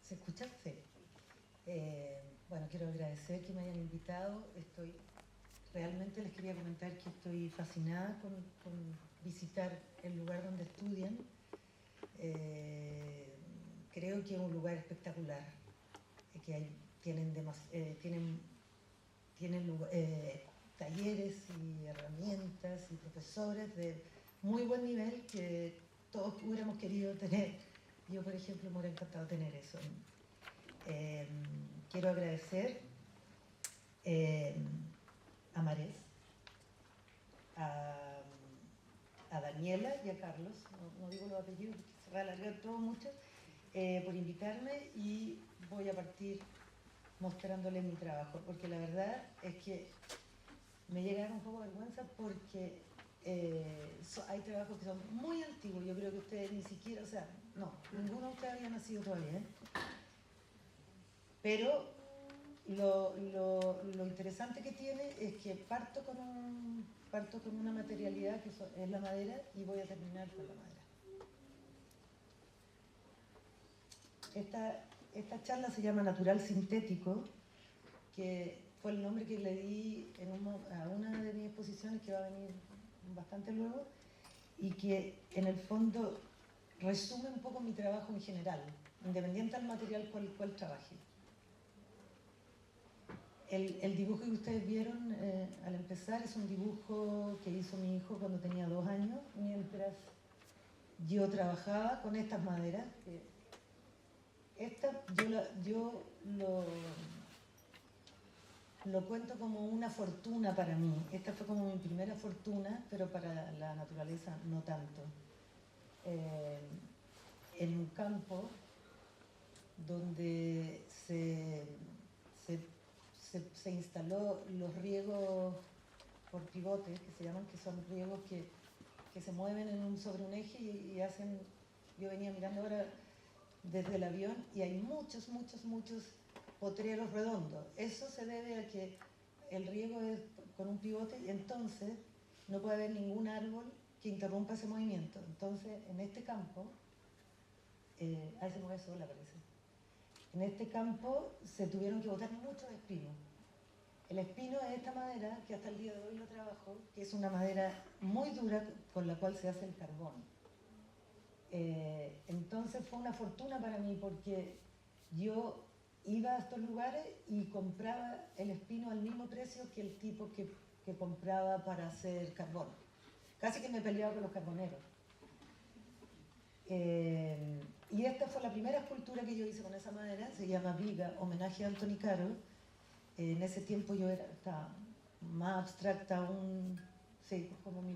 ¿Se escucha? Sí. Bueno, quiero agradecer que me hayan invitado. Realmente les quería comentar que estoy fascinada con visitar el lugar donde estudian. Creo que es un lugar espectacular, tienen talleres y herramientas y profesores de muy buen nivel que todos hubiéramos querido tener. Yo, por ejemplo, me hubiera encantado tener eso. Quiero agradecer a Marés, a Daniela y a Carlos, no digo los apellidos porque se va a alargar todo mucho, por invitarme, y voy a partir mostrándoles mi trabajo, porque la verdad es que me llega un poco de vergüenza porque hay trabajos que son muy antiguos. Yo creo que ustedes ni siquiera, o sea, no, ninguno de ustedes había nacido todavía, pero lo interesante que tiene es que parto con una materialidad que es la madera, y voy a terminar con la madera. Esta charla se llama Natural Sintético, que fue el nombre que le di a una de mis exposiciones que va a venir bastante luego, y que en el fondo resume un poco mi trabajo en general, independiente del material con el cual trabaje. El dibujo que ustedes vieron al empezar es un dibujo que hizo mi hijo cuando tenía 2 años, mientras yo trabajaba con estas maderas. Yo lo cuento como una fortuna para mí. Esta fue como mi primera fortuna, pero para la naturaleza no tanto. En un campo donde se instaló los riegos por pivotes, que se llaman, que son riegos que se mueven sobre un eje y hacen... Yo venía mirando ahora desde el avión y hay muchos potreros redondos. Eso se debe a que el riego es con un pivote, y entonces no puede haber ningún árbol que interrumpa ese movimiento. Entonces, en este campo, ahí se mueve sola, parece. En este campo se tuvieron que botar muchos espinos. El espino es esta madera que hasta el día de hoy lo trabajo, que es una madera muy dura con la cual se hace el carbón. Entonces fue una fortuna para mí, porque yo iba a estos lugares y compraba el espino al mismo precio que el tipo que compraba para hacer carbón. Casi que me peleaba con los carboneros. Y esta fue la primera escultura que yo hice con esa madera, se llama Viga, homenaje a Anthony Caro. En ese tiempo yo estaba más abstracta aún, sí, como mi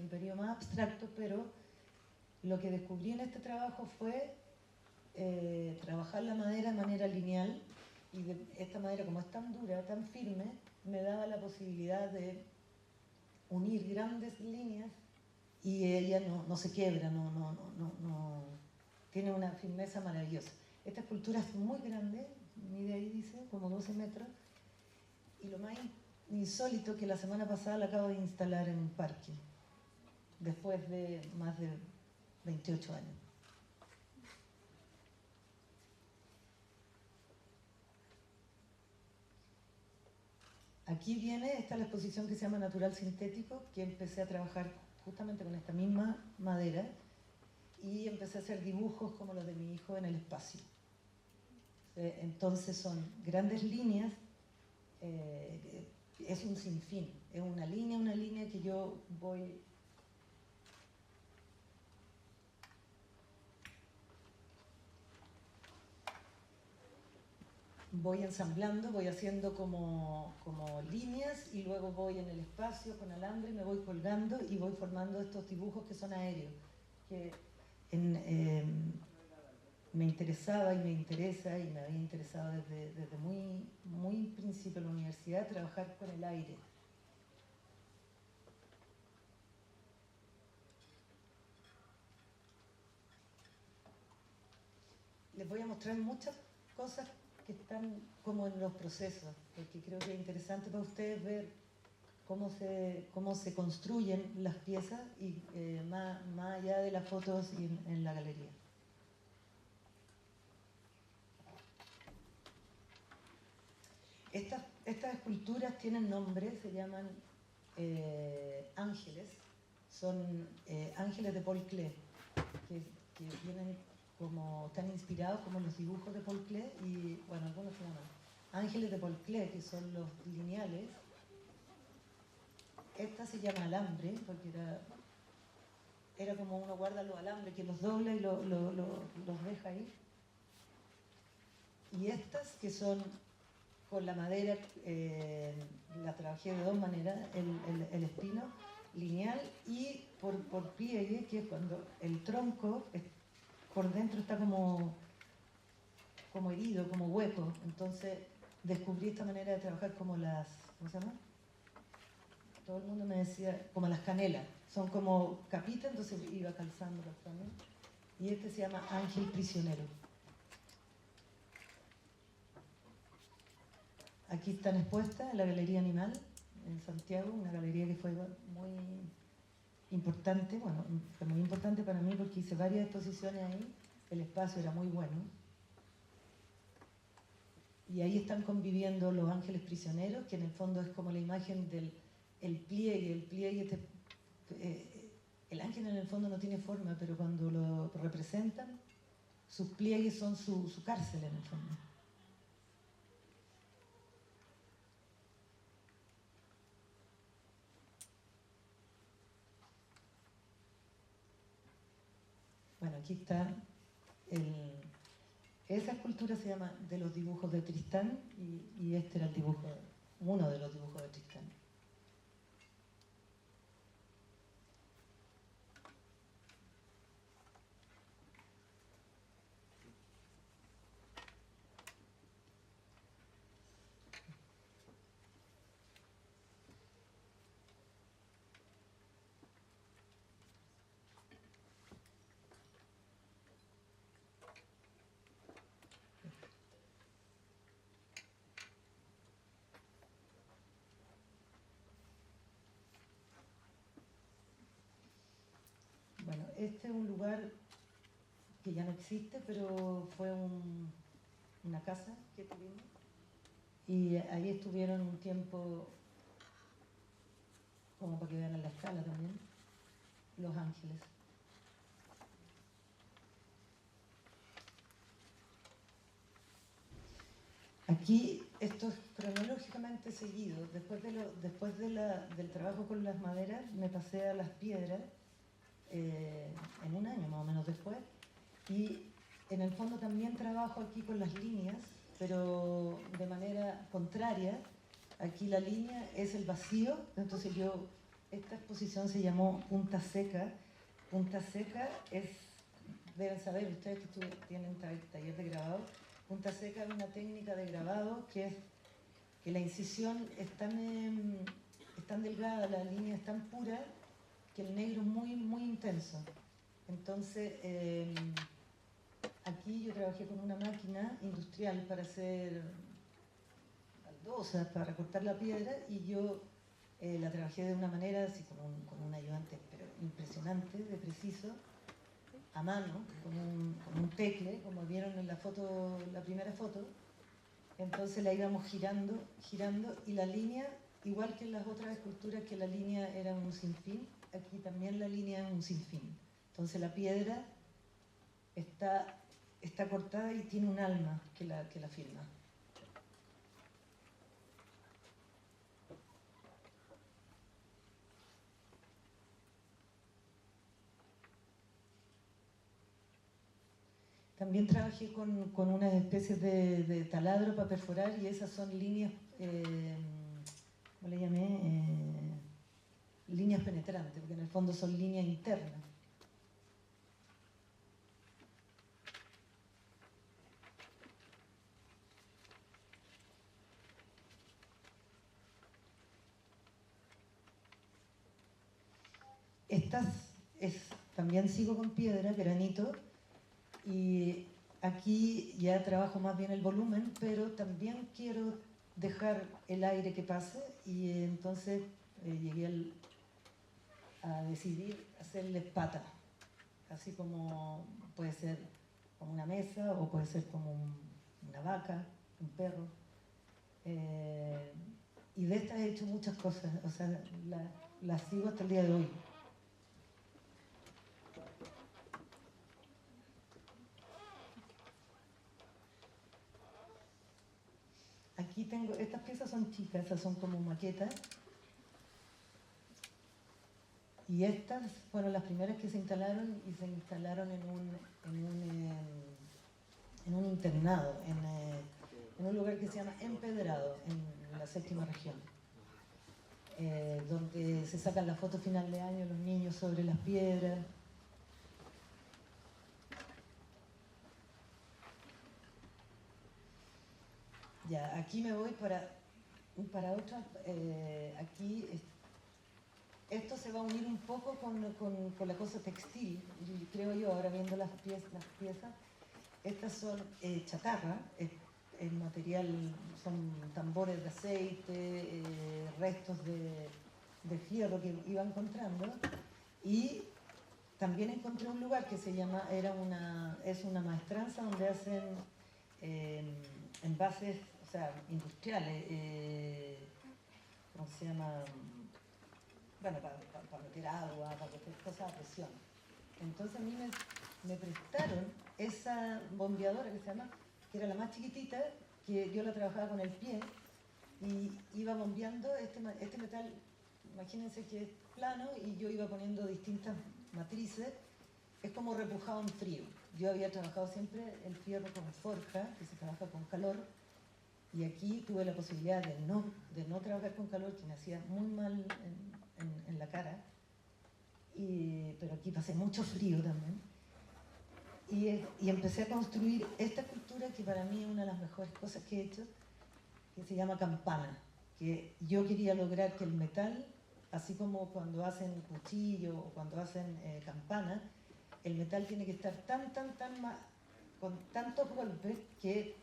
periodo más abstracto, pero lo que descubrí en este trabajo fue trabajar la madera de manera lineal, y esta madera, como es tan dura, tan firme, me daba la posibilidad de unir grandes líneas y ella no se quiebra, tiene una firmeza maravillosa. Esta escultura es muy grande, mide ahí, dice, como 12 metros, y lo más insólito que la semana pasada la acabo de instalar en un parque, después de más de 28 años. Aquí esta es la exposición que se llama Natural Sintético, que empecé a trabajar justamente con esta misma madera, y empecé a hacer dibujos como los de mi hijo en el espacio. Entonces son grandes líneas, es un sinfín, es una línea que yo voy ensamblando, voy haciendo como líneas, y luego voy en el espacio con alambre, me voy colgando y voy formando estos dibujos que son aéreos, que me interesaba y me interesa, y me había interesado desde muy principio de la universidad, trabajar con el aire. Les voy a mostrar muchas cosas que están como en los procesos, porque creo que es interesante para ustedes ver cómo se construyen las piezas, y más allá de las fotos y en la galería. esculturas tienen nombre, se llaman ángeles, son ángeles de Paul Klee, que vienen como, están inspirados como los dibujos de Paul Klee, y bueno, algunos se llaman ángeles de Paul Klee, que son los lineales. Esta se llama alambre, porque era como uno guarda los alambres, que los dobla y los deja ahí. Y estas, que son con la madera, la trabajé de dos maneras, el espino lineal y por pliegue, que es cuando el tronco por dentro está como herido, como hueco. Entonces descubrí esta manera de trabajar como las, ¿cómo se llama? Todo el mundo me decía, como las canelas, son como capitas, entonces iba calzando. Y este se llama Ángel Prisionero. Aquí están expuestas en la Galería Animal, en Santiago, una galería que fue muy importante, bueno, fue muy importante para mí porque hice varias exposiciones ahí, el espacio era muy bueno. Y ahí están conviviendo los ángeles prisioneros, que en el fondo es como la imagen del pliegue, el ángel en el fondo no tiene forma, pero cuando lo representan, sus pliegues son su cárcel en el fondo. Bueno, aquí está esa escultura se llama De los dibujos de Tristán y este era el dibujo, uno de los dibujos de Tristán. Bueno, este es un lugar que ya no existe, pero fue una casa que tuvimos. Y ahí estuvieron un tiempo, como para que vean en la escala también, los ángeles. Aquí, esto es cronológicamente seguido. Después del trabajo con las maderas, me pasé a las piedras en un año más o menos después. Y en el fondo también trabajo aquí con las líneas, pero de manera contraria. Aquí la línea es el vacío, entonces esta exposición se llamó Punta Seca. Punta Seca deben saber ustedes que tienen taller de grabado, Punta Seca es una técnica de grabado que la incisión es tan delgada, la línea es tan pura, que el negro es muy, muy intenso. Entonces, aquí yo trabajé con una máquina industrial para hacer baldosas, para recortar la piedra, y yo la trabajé de una manera, así con un ayudante pero impresionante, de preciso, a mano, con un tecle, como vieron en la foto, la primera foto. Entonces la íbamos girando, y la línea, igual que en las otras esculturas que la línea era un sinfín, aquí también la línea es un sinfín. Entonces la piedra está cortada y tiene un alma que la firma. También trabajé con unas especies de taladro para perforar, y esas son líneas, ¿cómo le llamé? Líneas penetrantes, porque en el fondo son líneas internas. También sigo con piedra, granito, y aquí ya trabajo más bien el volumen, pero también quiero dejar el aire que pase, y entonces llegué a decidir hacerles patas, así como puede ser como una mesa o puede ser como una vaca, un perro. Y de estas he hecho muchas cosas, o sea, las sigo hasta el día de hoy. Aquí tengo, estas piezas son chicas, estas son como maquetas. Y estas fueron las primeras que se instalaron y se instalaron en un internado, en un lugar que se llama Empedrado, en la 7ª región, donde se sacan la foto final de año los niños sobre las piedras. Ya, aquí me voy para otra. Aquí esto se va a unir un poco con la cosa textil, creo yo, ahora viendo las piezas. Estas son chatarra, el material son tambores de aceite, restos de fierro que iba encontrando, y también encontré un lugar que se llama, es una maestranza donde hacen envases, o sea, industriales, ¿cómo se llama? Bueno, para meter agua, para meter cosas a presión. Entonces a mí me prestaron esa bombeadora que se llama, que era la más chiquitita, que yo la trabajaba con el pie y iba bombeando este metal. Imagínense que es plano y yo iba poniendo distintas matrices. Es como repujado en frío. Yo había trabajado siempre el fierro con forja, que se trabaja con calor, y aquí tuve la posibilidad de no trabajar con calor, que me hacía muy mal en la cara, pero aquí pasé mucho frío también. Y empecé a construir esta escultura que para mí es una de las mejores cosas que he hecho, que se llama campana, que yo quería lograr que el metal, así como cuando hacen cuchillo o cuando hacen campana, el metal tiene que estar con tantos golpes que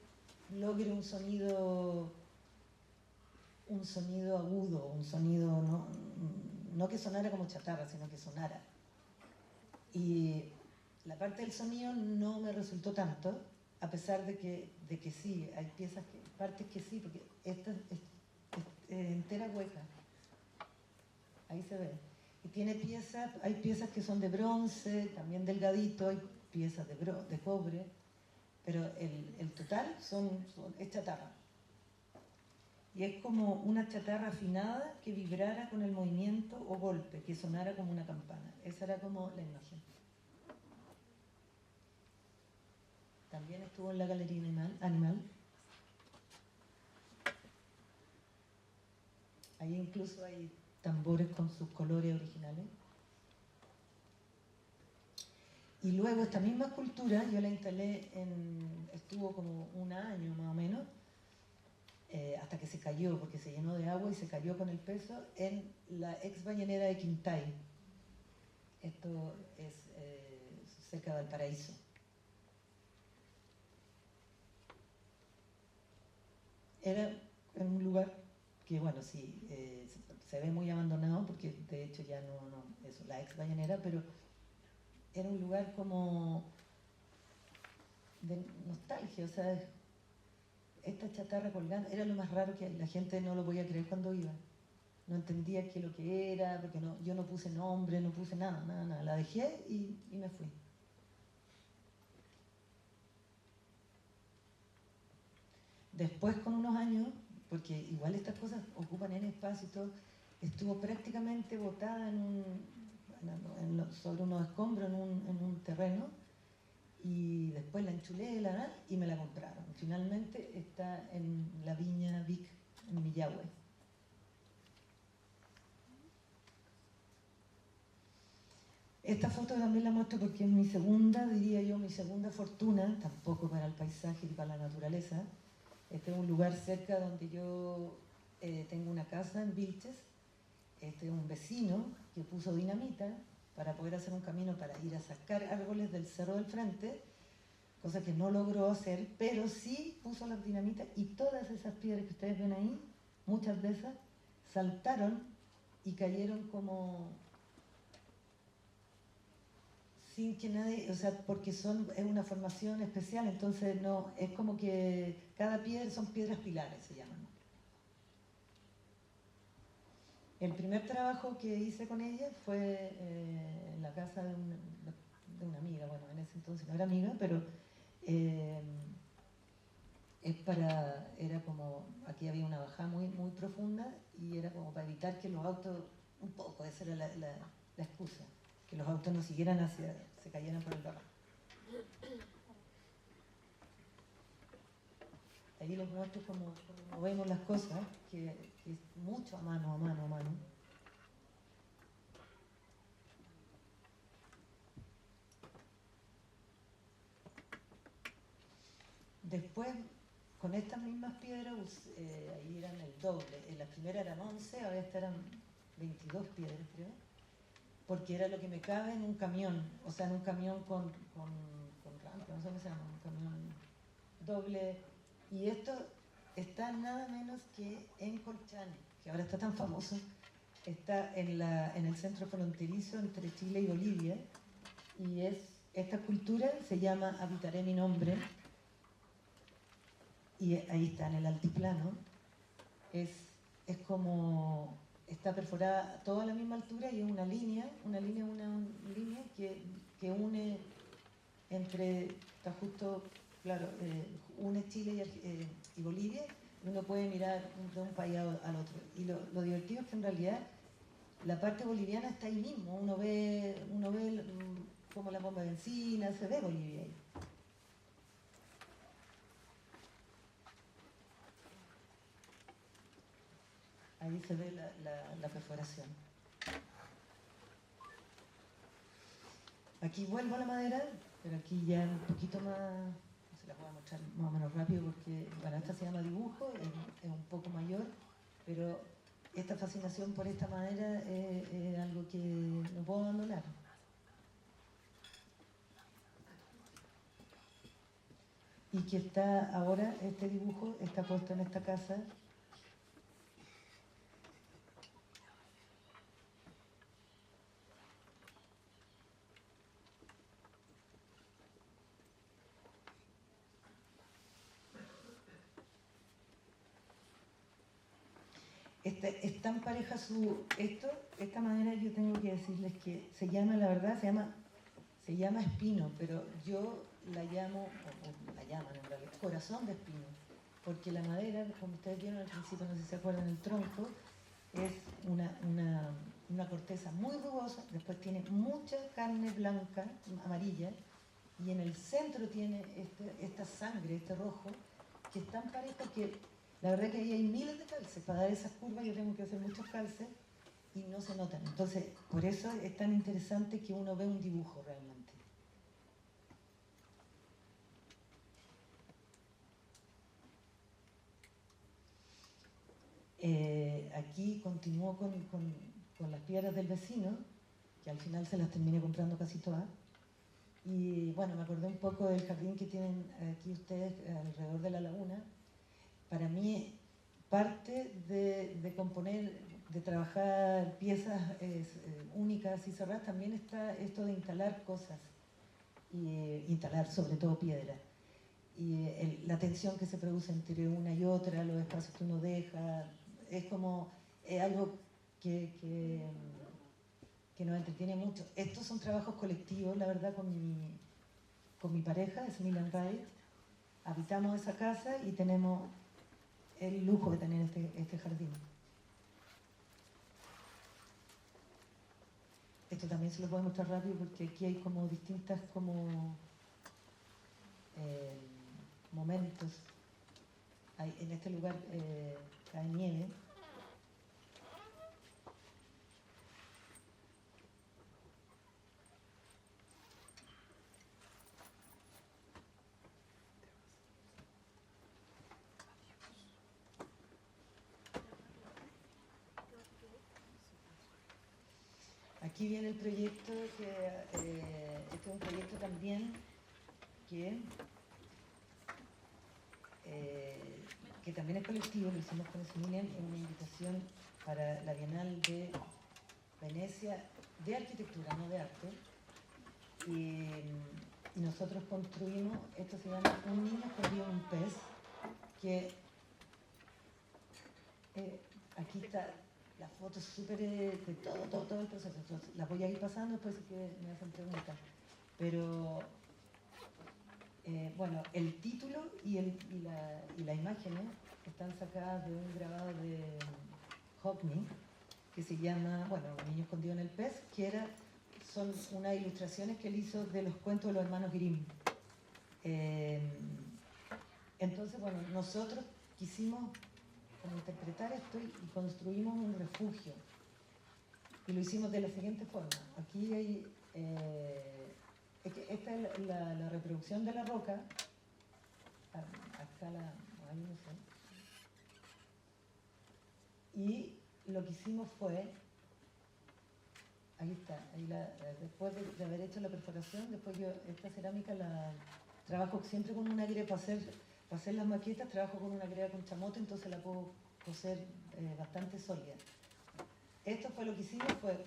logre un sonido agudo, un sonido no que sonara como chatarra, sino que sonara. Y la parte del sonido no me resultó tanto, a pesar de que sí, hay partes que sí, porque esta es entera hueca. Ahí se ve. Y tiene hay piezas que son de bronce, también delgadito, hay piezas de cobre, pero el total es chatarra. Y es como una chatarra afinada que vibrara con el movimiento o golpe, que sonara como una campana. Esa era como la imagen. También estuvo en la Galería Animal. Ahí incluso hay tambores con sus colores originales. Y luego esta misma escultura yo la instalé estuvo como un año más o menos, hasta que se cayó, porque se llenó de agua y se cayó con el peso, en la ex ballenera de Quintay. Esto es cerca de Valparaíso. Era en un lugar que, bueno, sí, se ve muy abandonado, porque de hecho ya eso, la ex ballenera, pero era un lugar como de nostalgia, o sea, esta chatarra colgando, era lo más raro que la gente no lo podía creer cuando iba. No entendía qué es lo que era, porque yo no puse nombre, no puse nada. La dejé y me fui. Después, con unos años, porque igual estas cosas ocupan en espacio y todo, estuvo prácticamente botada sobre unos escombros en un terreno, y después la enchulé y me la compraron. Finalmente está en la Viña Vic, en Millahue. Esta foto también la muestro porque es mi segunda, diría yo, mi segunda fortuna, tampoco para el paisaje ni para la naturaleza. Este es un lugar cerca donde yo tengo una casa en Vilches. Este es un vecino que puso dinamita para poder hacer un camino para ir a sacar árboles del cerro del frente, cosa que no logró hacer, pero sí puso la dinamita, y todas esas piedras que ustedes ven ahí, muchas de esas, saltaron y cayeron como sin que nadie, o sea, porque es una formación especial, entonces no, es como que cada piedra son piedras pilares, se llaman. El primer trabajo que hice con ella fue en la casa de una amiga, bueno, en ese entonces no era amiga, pero eh, era como, aquí había una bajada muy, muy profunda y era como para evitar que los autos, un poco, esa era la excusa, que los autos no siguieran se cayeran por el barro. Ahí les muestro cómo vemos las cosas, que es mucho a mano, a mano, a mano. Después, con estas mismas piedras, ahí eran el doble. En la primera eran 11, ahora estas eran 22 piedras, creo. Porque era lo que me cabe en un camión, o sea, en un camión con rampa, no sé cómo se llama, un camión doble. Y esto está nada menos que en Colchane, que ahora está tan famoso. Está en el centro fronterizo entre Chile y Bolivia. Y esta cultura se llama Habitaré mi nombre. Y ahí está, en el altiplano. Es como, está perforada a toda la misma altura y es una línea que une entre, está justo, claro, une Chile y Bolivia, y uno puede mirar de un país al otro. Y lo divertido es que en realidad la parte boliviana está ahí mismo, uno ve como la bomba de benzina, se ve Bolivia ahí. Ahí se ve la perforación. Aquí vuelvo a la madera, pero aquí ya un poquito más, se la voy a mostrar más o menos rápido porque, bueno, esta se llama dibujo, es un poco mayor, pero esta fascinación por esta madera es algo que no puedo abandonar. Y que está ahora, este dibujo está puesto en esta casa. Es tan pareja esta madera, yo tengo que decirles que se llama, la verdad, se llama espino, pero yo la llamo, o la llaman en realidad, corazón de espino, porque la madera, como ustedes vieron al principio, no sé si se acuerdan, el tronco, es una corteza muy rugosa, después tiene mucha carne blanca, amarilla, y en el centro tiene esta sangre, este rojo, que es tan parejo que la verdad que ahí hay miles de calces. Para dar esas curvas yo tengo que hacer muchos calces y no se notan. Entonces, por eso es tan interesante que uno ve un dibujo realmente. Aquí continúo con las piedras del vecino, que al final se las terminé comprando casi todas. Y bueno, me acordé un poco del jardín que tienen aquí ustedes alrededor de la laguna. Para mí, parte de componer, de trabajar piezas únicas y cerradas, también está esto de instalar cosas, y instalar sobre todo piedra. Y la tensión que se produce entre una y otra, los espacios que uno deja, es como algo que nos entretiene mucho. Estos son trabajos colectivos, la verdad, con mi pareja, es Milan Wright. Habitamos esa casa y tenemos el lujo de tener este jardín. Esto también se lo puedo mostrar rápido porque aquí hay como distintas momentos. En este lugar cae nieve. Aquí viene el proyecto, este es un proyecto también que también es colectivo, lo hicimos con Smilian en una invitación para la Bienal de Venecia de arquitectura, no de arte. Y nosotros construimos, esto se llama Un niño perdió un pez, que aquí está las fotos súper de todo el proceso. Entonces, las voy a ir pasando después si que me hacen preguntas. Pero bueno, el título y la imagen están sacadas de un grabado de Hockney que se llama, bueno, Niño escondido en el pez, que son unas ilustraciones que él hizo de los cuentos de los hermanos Grimm. Entonces, bueno, nosotros quisimos como interpretar esto y construimos un refugio. Y lo hicimos de la siguiente forma. Aquí hay... esta es la reproducción de la roca. Acá ahí no sé. Y lo que hicimos fue... Ahí está. Después de haber hecho la perforación, después yo esta cerámica la trabajo siempre con una greda. Para hacer las maquetas trabajo con una greda con chamote, entonces la puedo coser bastante sólida. Esto fue lo que hicimos, fue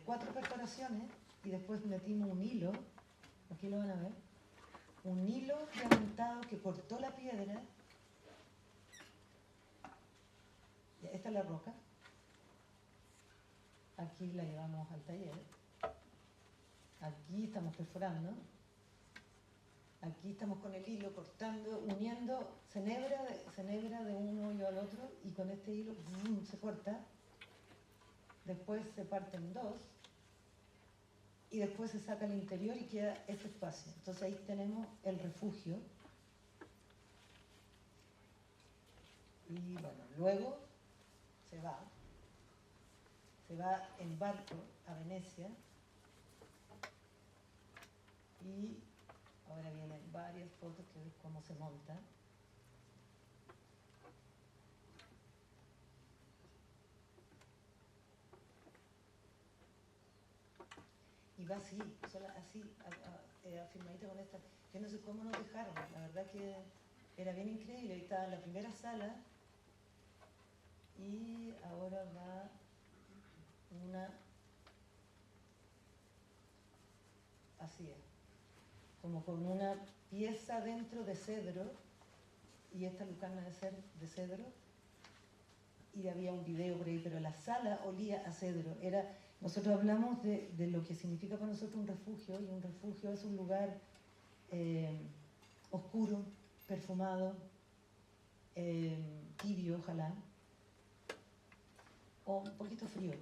4 perforaciones y después metimos un hilo, aquí lo van a ver, un hilo diamantado que cortó la piedra. Esta es la roca, aquí la llevamos al taller, aquí estamos perforando, aquí estamos con el hilo cortando, uniendo, se enhebra de un hoyo al otro y con este hilo se corta, después se parte en 2 y después se saca el interior y queda este espacio. Entonces ahí tenemos el refugio. Y bueno, luego se va en barco a Venecia y ahora vienen varias fotos que ves cómo se monta. Y va así, afirmadita con esta. Yo no sé cómo nos dejaron, la verdad que era bien increíble. Ahí estaba en la primera sala y ahora va una... Así es, como con una pieza dentro de cedro, y esta lucarna de cedro, y había un video por ahí, pero la sala olía a cedro. Nosotros hablamos de lo que significa para nosotros un refugio, y un refugio es un lugar oscuro, perfumado, tibio, ojalá, o un poquito frío.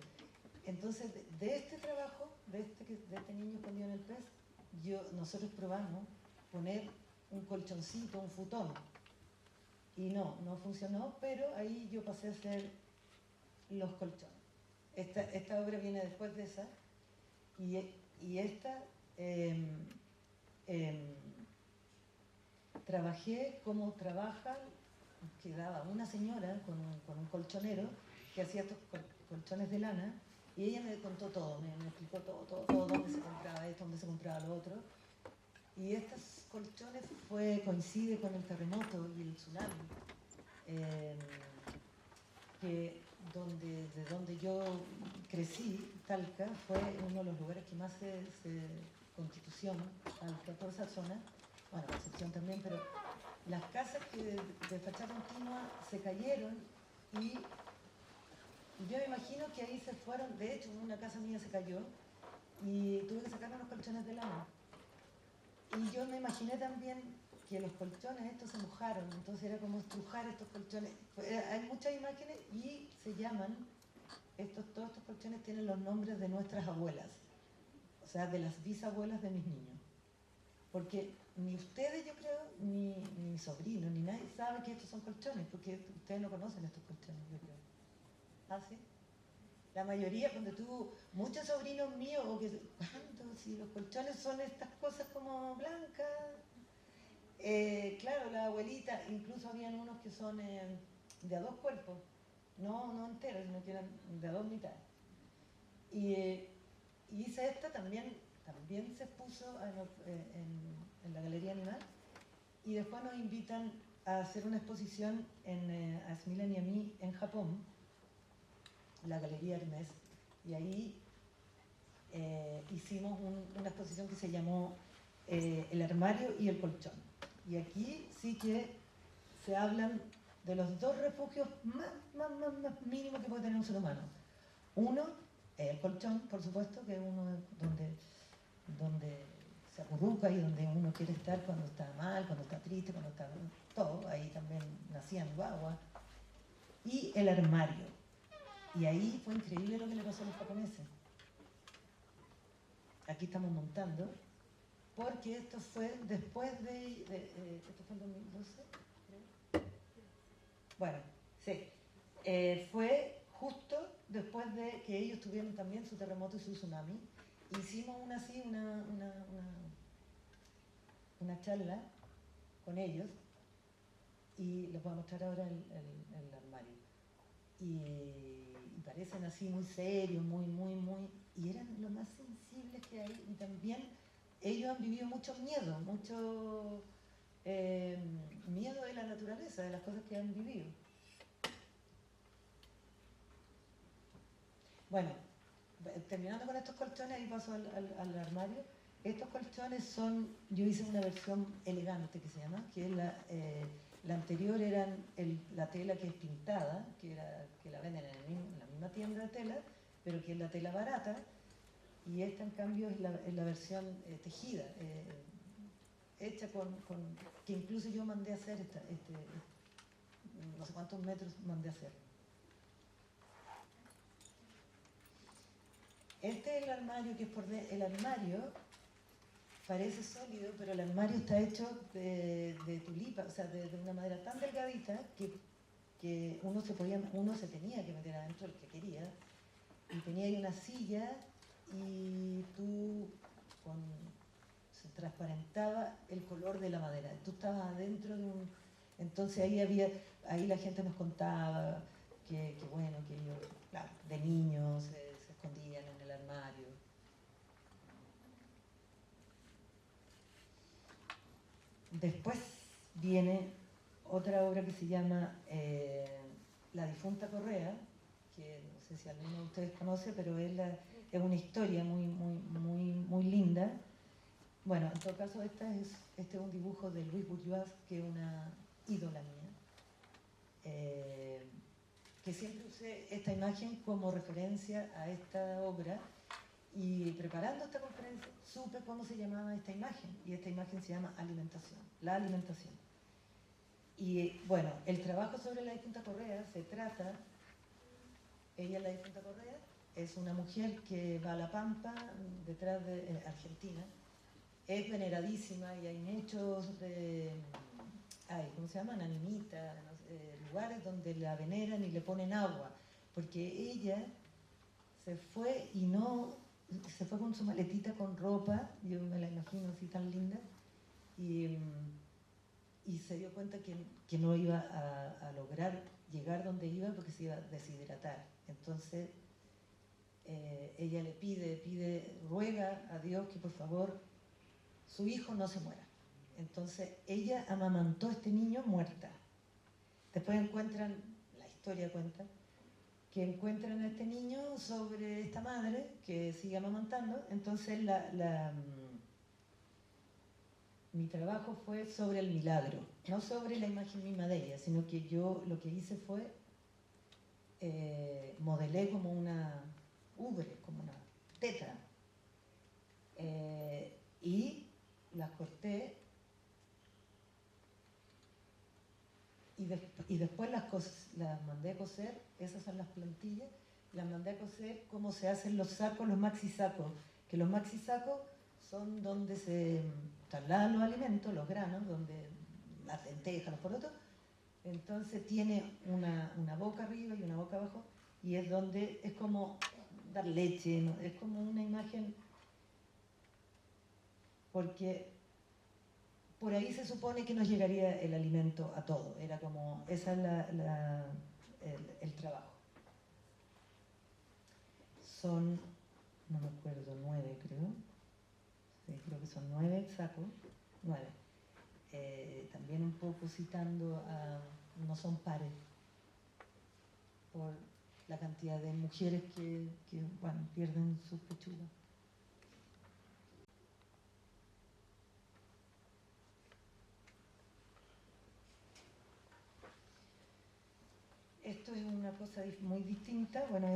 Entonces, de este trabajo, de este niño escondido en el pez, nosotros probamos poner un colchoncito, un futón, y no funcionó, pero ahí yo pasé a hacer los colchones. Esta obra viene después de esa, y esta trabajé como trabaja, quedaba una señora con un colchonero que hacía estos colchones de lana, y ella me contó todo, me explicó todo, dónde se compraba esto, dónde se compraba lo otro. Y estos colchones coincide con el terremoto y el tsunami, de donde yo crecí. Talca fue uno de los lugares que más Constitución, Talca, toda esa zona, bueno, Concepción también, pero las casas de fachada continua se cayeron y yo me imagino que ahí se fueron. De hecho, una casa mía se cayó y tuve que sacar unos colchones de lana. Y yo me imaginé también que los colchones estos se mojaron, entonces era como estrujar estos colchones. Hay muchas imágenes y se llaman, todos estos colchones tienen los nombres de nuestras abuelas, o sea, de las bisabuelas de mis niños. Porque ni ustedes, yo creo, ni mi sobrino, ni nadie sabe que estos son colchones, porque ustedes no conocen estos colchones, yo creo. ¿Ah, sí? La mayoría, cuando tuvo muchos sobrinos míos, o que, ¿cuántos? Si los colchones son estas cosas como blancas. Claro, la abuelita, incluso habían unos que son de a 2 cuerpos, no enteros, sino que eran de a 2 mitades. Y hice esta también se expuso en la Galería Animal, y después nos invitan a hacer una exposición a Smilan y a mí en Japón, la Galería Hermes, y ahí hicimos una exposición que se llamó El armario y el colchón. Y aquí sí que se hablan de los dos refugios más mínimos que puede tener un ser humano. Uno es el colchón, por supuesto, que es uno donde se acurruca y donde uno quiere estar cuando está mal, cuando está triste, cuando está todo. Ahí también nacían guaguas. Y el armario. Y ahí fue increíble lo que le pasó a los japoneses. Aquí estamos montando, porque esto fue después esto fue en 2012, creo. Bueno, sí. Fue justo después de que ellos tuvieron también su terremoto y su tsunami. Hicimos una charla con ellos y les voy a mostrar ahora el armario. Y parecen así muy serios, y eran lo más sensibles que hay. Y también ellos han vivido mucho miedo de la naturaleza, de las cosas que han vivido. Bueno, terminando con estos colchones, ahí paso al armario. Estos colchones son, yo hice una versión elegante que se llama, que es la anterior era la tela que es pintada, que la venden en la misma tienda de tela, pero que es la tela barata, y esta en cambio es la versión tejida, hecha que incluso yo mandé a hacer no sé cuántos metros mandé a hacer. Este es el armario, que es el armario parece sólido, pero el armario está hecho de tulipa, o sea, de una madera tan delgadita que uno se tenía que meter adentro, el que quería, y tenía ahí una silla y se transparentaba el color de la madera. Tú estabas adentro entonces ahí la gente nos contaba que bueno, que ellos, claro, de niños se escondían en el armario. Después viene otra obra que se llama La difunta Correa, que no sé si alguno de ustedes conoce, pero es una historia muy linda. Bueno, en todo caso, este es un dibujo de Luis Bourgeois, que es una ídola mía, que siempre usé esta imagen como referencia a esta obra, y preparando esta conferencia supe cómo se llamaba esta imagen, y esta imagen se llama alimentación, la alimentación. Y bueno, el trabajo sobre la difunta Correa se trata, ella es la difunta Correa, es una mujer que va a La Pampa, detrás de Argentina, es veneradísima y hay muchos ¿cómo se llaman? Animitas, no sé, lugares donde la veneran y le ponen agua, porque ella se fue se fue con su maletita con ropa, yo me la imagino así tan linda, y se dio cuenta que no iba a lograr llegar donde iba porque se iba a deshidratar. Entonces ella ruega a Dios que por favor su hijo no se muera. Entonces ella amamantó a este niño muerta. Después encuentran, la historia cuenta, que encuentran a este niño sobre esta madre que sigue amamantando. Entonces mi trabajo fue sobre el milagro, no sobre la imagen misma de ella, sino que yo lo que hice fue modelé como una ubre, como una teta, y las corté y después las mandé a coser. Esas son las plantillas, las mandé a coser como se hacen los sacos, los maxi sacos, que los maxi sacos son donde se trasladan los alimentos, los granos, donde las lentejas, los porotos. Entonces tiene una boca arriba y una boca abajo, y es donde es como dar leche, ¿no? Es como una imagen, porque por ahí se supone que nos llegaría el alimento a todo. Era como, esa es el trabajo. Son, no me acuerdo, 9 creo. Sí, creo que son 9 sacos, 9. También un poco citando no son pares, por la cantidad de mujeres que bueno, pierden sus pechugas. una cosa muy distinta. Bueno,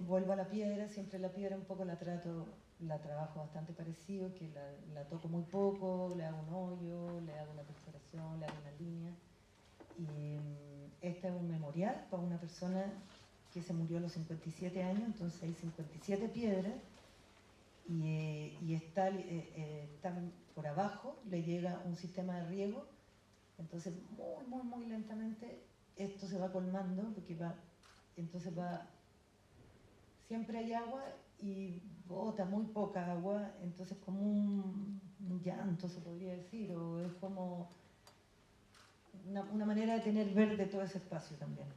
vuelvo a la piedra, siempre la piedra un poco la trabajo bastante parecido, que la toco muy poco, le hago un hoyo, le hago una perforación, le hago una línea. Y este es un memorial para una persona que se murió a los 57 años, entonces hay 57 piedras y está por abajo, le llega un sistema de riego, entonces muy lentamente esto se va colmando, porque siempre hay agua y bota muy poca agua, entonces como un llanto se podría decir, o es como una manera de tener verde todo ese espacio también.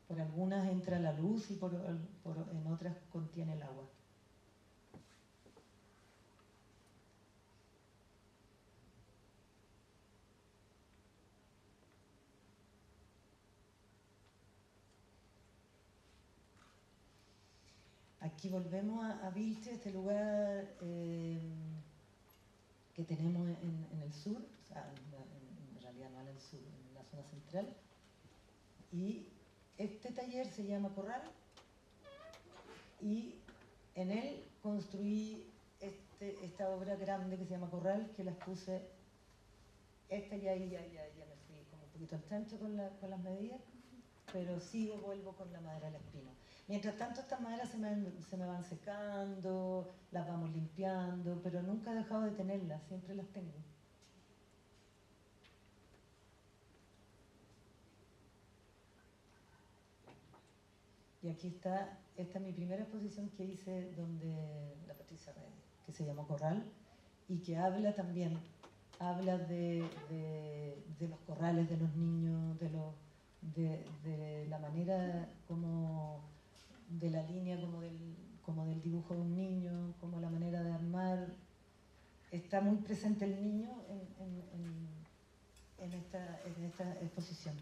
Por algunas entra la luz y en otras contiene el agua. Aquí volvemos a Vilche, este lugar que tenemos en el sur, o sea, en realidad no en el sur, en la zona central. Y este taller se llama Corral y en él construí esta obra grande que se llama Corral, que las puse, esta ya me fui como un poquito al chancho con las medidas, pero vuelvo con la madera del espino. Mientras tanto estas maderas se me van secando, las vamos limpiando, pero nunca he dejado de tenerlas, siempre las tengo. Y aquí está, esta es mi primera exposición que hice donde la Patricia Reyes, que se llamó Corral, y que habla también, habla de los corrales de los niños, de la manera como, de la línea como del dibujo de un niño, como la manera de armar. Está muy presente el niño en esta exposición.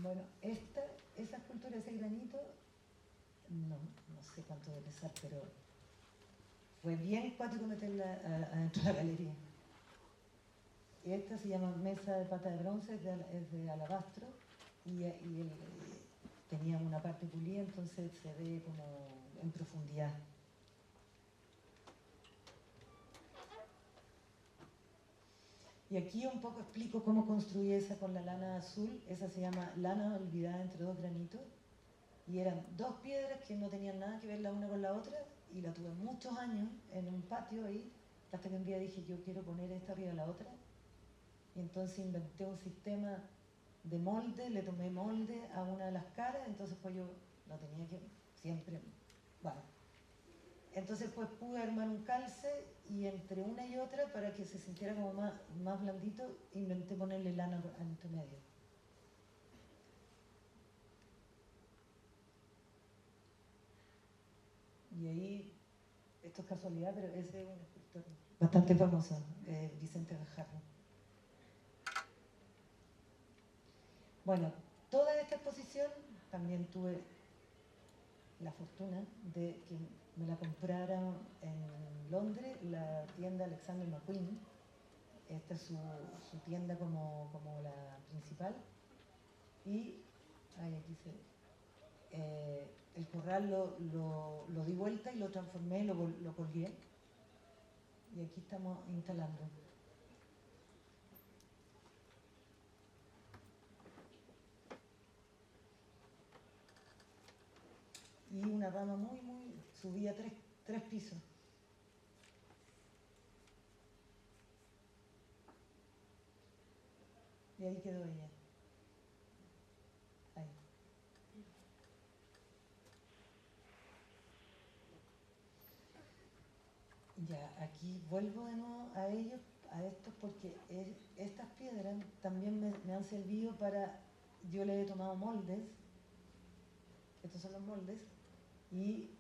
Bueno, esa escultura, ese granito, no sé cuánto debe pesar, pero fue bien cuático meterla adentro de la galería. Esta se llama Mesa de Pata de Bronce, es de alabastro, y tenía una parte pulida, entonces se ve como en profundidad. Y aquí un poco explico cómo construí esa con la lana azul. Esa se llama lana olvidada entre dos granitos. Y eran dos piedras que no tenían nada que ver la una con la otra, y la tuve muchos años en un patio ahí, hasta que un día dije, yo quiero poner esta arriba de la otra. Y entonces inventé un sistema de molde, le tomé molde a una de las caras, entonces pues yo lo tenía que siempre, bueno. Entonces pues pude armar un calce y entre una y otra, para que se sintiera como más blandito, inventé ponerle lana entre medio. Y ahí, esto es casualidad, pero ese es un escultor bastante famoso, Vicente Gajardo. Bueno, toda esta exposición también tuve la fortuna de que me la compraran en Londres, la tienda Alexander McQueen. Esta es su tienda como la principal. Y aquí el corral lo di vuelta y lo transformé, lo colgué. Y aquí estamos instalando. Y una rama subía tres pisos. Y ahí quedó ella. Ahí. Ya, aquí vuelvo de nuevo a ellos, a estos, porque estas piedras también me han servido para, yo le he tomado moldes, estos son los moldes, y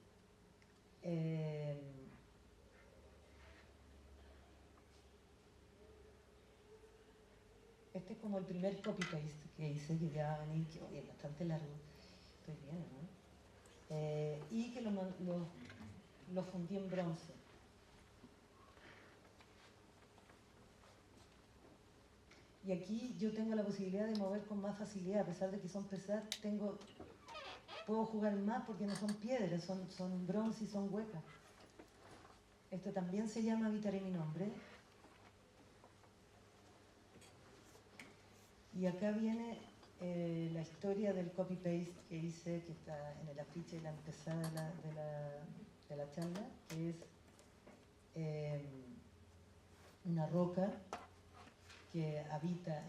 este es como el primer copy-paste que hice, que ya va a venir, que hoy es bastante largo. Estoy bien, ¿no? y que lo fundí en bronce. Y aquí yo tengo la posibilidad de mover con más facilidad, a pesar de que son pesadas, puedo jugar más porque no son piedras, son bronce y son huecas. Esto también se llama Habitaré mi nombre. Y acá viene la historia del copy-paste que hice, que está en el afiche de la empezada de la charla, que es una roca que habita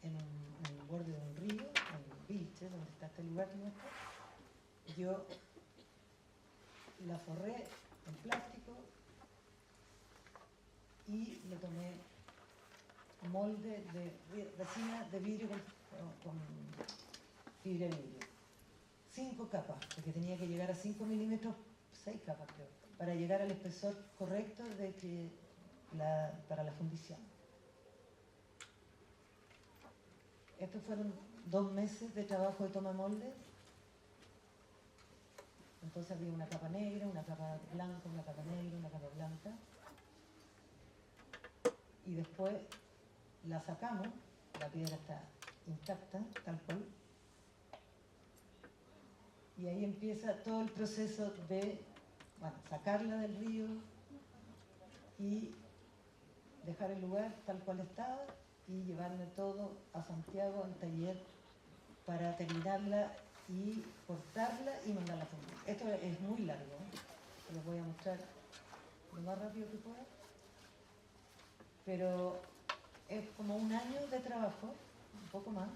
en el borde de un río, en Vilche, donde está este lugar nuestro. Yo la forré en plástico y le tomé molde de resina de vidrio con fibra de vidrio. 5 capas, porque tenía que llegar a 5 milímetros, 6 capas creo, para llegar al espesor correcto para la fundición. Estos fueron 2 meses de trabajo de toma molde. Entonces había una capa negra, una capa blanca, una capa negra, una capa blanca. Y después la sacamos, la piedra está intacta, tal cual. Y ahí empieza todo el proceso de, sacarla del río y dejar el lugar tal cual estaba y llevarme todo a Santiago al taller para terminarla y cortarla y mandarla a fundir. Esto es muy largo, se los voy a mostrar lo más rápido que pueda, pero es como un año de trabajo, un poco más.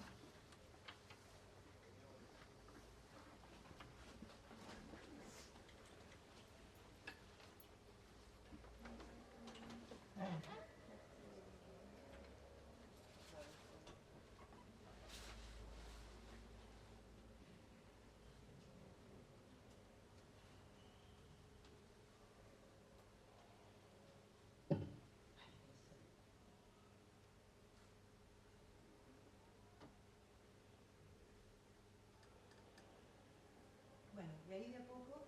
Bueno, y ahí de a poco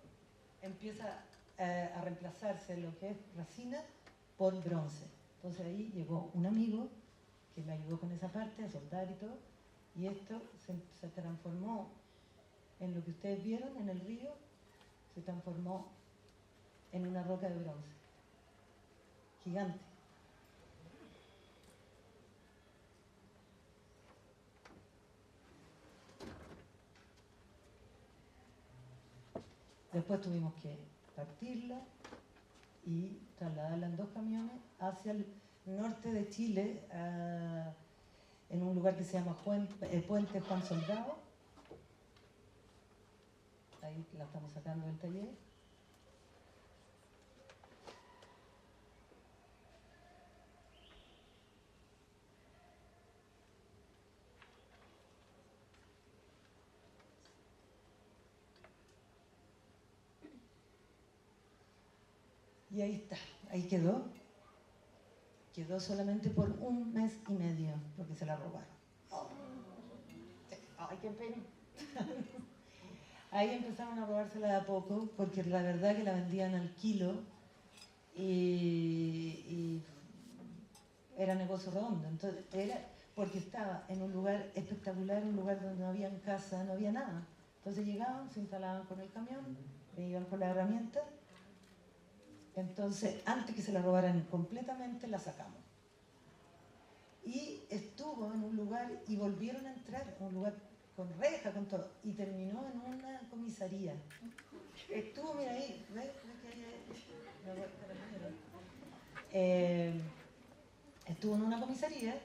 empieza a reemplazarse lo que es resina por bronce. Entonces ahí llegó un amigo que me ayudó con esa parte, a soldar y todo, y esto se transformó en lo que ustedes vieron en el río, se transformó en una roca de bronce, gigante. Después tuvimos que partirla y trasladarla en 2 camiones hacia el norte de Chile, en un lugar que se llama Puente Juan Soldado. Ahí la estamos sacando del taller. Y ahí está, ahí quedó. Quedó solamente por 1 mes y medio, porque se la robaron. ¡Ay, qué pena! Ahí empezaron a robársela de a poco, porque la verdad que la vendían al kilo y era negocio redondo. Entonces, era porque estaba en un lugar espectacular, un lugar donde no había casa, no había nada. Entonces llegaban, se instalaban con el camión, me iban con la herramienta. Entonces, antes que se la robaran completamente, la sacamos. Y estuvo en un lugar y volvieron a entrar, en un lugar con reja, con todo, y terminó en una comisaría. Estuvo, mira ahí, ¿ves? Estuvo en una comisaría,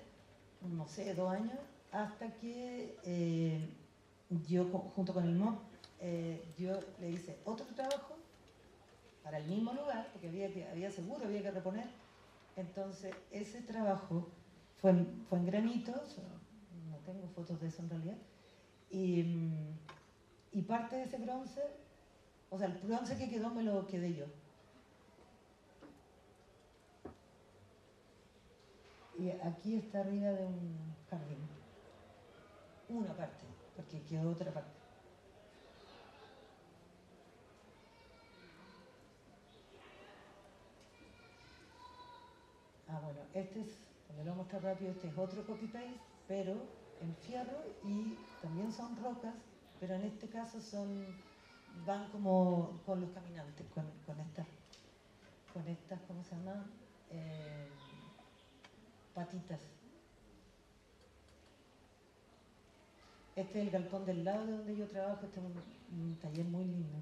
no sé, 2 años, hasta que yo, junto con el MOB, yo le hice otro trabajo para el mismo lugar, porque había seguro, había que reponer. Entonces, ese trabajo fue en granitos, no tengo fotos de eso en realidad, y parte de ese bronce, o sea, el bronce que quedó me lo quedé yo. Y aquí está arriba de un jardín. Una parte, porque quedó otra parte. bueno, este es, me lo voy a mostrar rápido, este es otro copy-paste, pero en fierro y también son rocas, pero en este caso van como con los caminantes, con estas, ¿cómo se llama? Patitas. Este es el galpón del lado de donde yo trabajo, este es un taller muy lindo.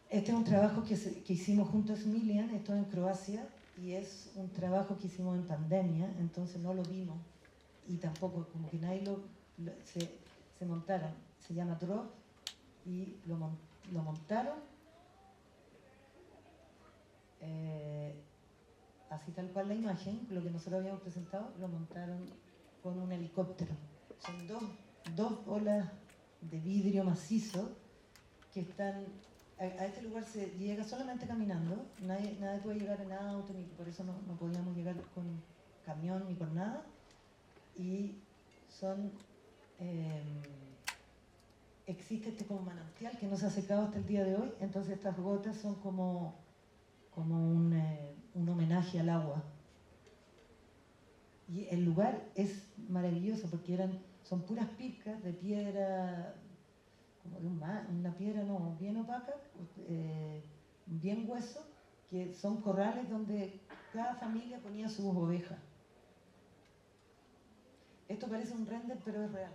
Este es un trabajo que hicimos junto a Smilian, esto en Croacia, y es un trabajo que hicimos en pandemia, entonces no lo vimos, y tampoco, como que nadie se montaron. Se llama Drop, y lo montaron así tal cual la imagen, lo que nosotros habíamos presentado, lo montaron con un helicóptero. Son dos olas de vidrio macizo que están... A este lugar se llega solamente caminando, nadie puede llegar en auto, ni por eso no podíamos llegar con camión ni con nada. Y son... existe este como manantial que no se ha secado hasta el día de hoy, entonces estas gotas son como un homenaje al agua. Y el lugar es maravilloso porque son puras picas de piedra, como de una piedra no, bien opaca, bien hueso, que son corrales donde cada familia ponía sus ovejas. Esto parece un render, pero es real.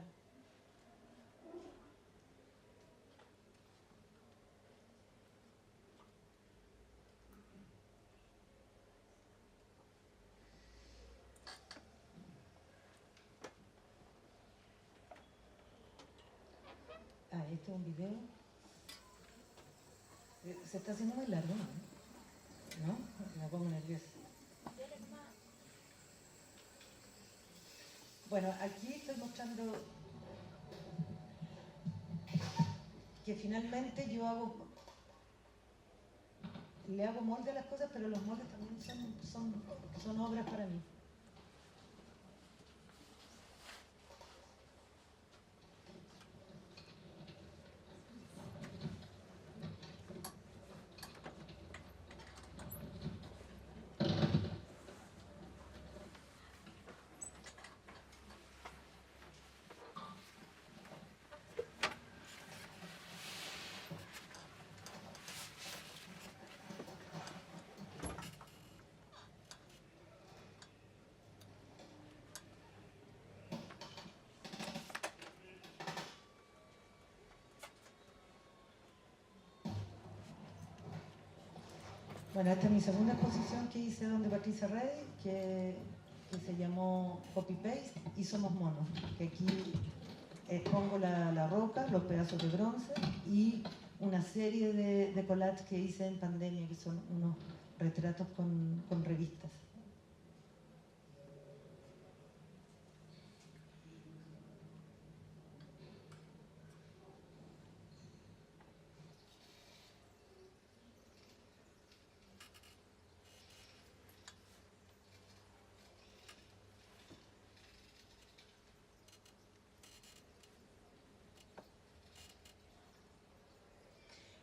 Este es un video. Se está haciendo muy largo, ¿no? ¿No? Me pongo nerviosa. Bueno, aquí estoy mostrando que finalmente le hago molde a las cosas, pero los moldes también son obras para mí. Bueno, esta es mi segunda exposición que hice donde Patricia Rey, que se llamó Copy Paste y Somos Monos, que aquí pongo la roca, los pedazos de bronce y una serie de collages que hice en pandemia, que son unos retratos con revistas.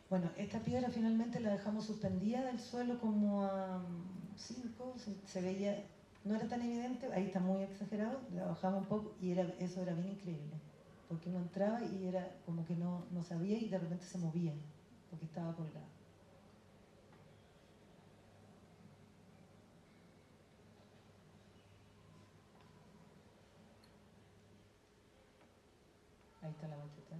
Bueno, esta piedra finalmente la dejamos suspendida del suelo como a 5, se veía, no era tan evidente, ahí está muy exagerado, la bajamos un poco y eso era bien increíble, porque uno entraba y era como que no sabía y de repente se movía, porque estaba colgada. Ahí está la maqueta.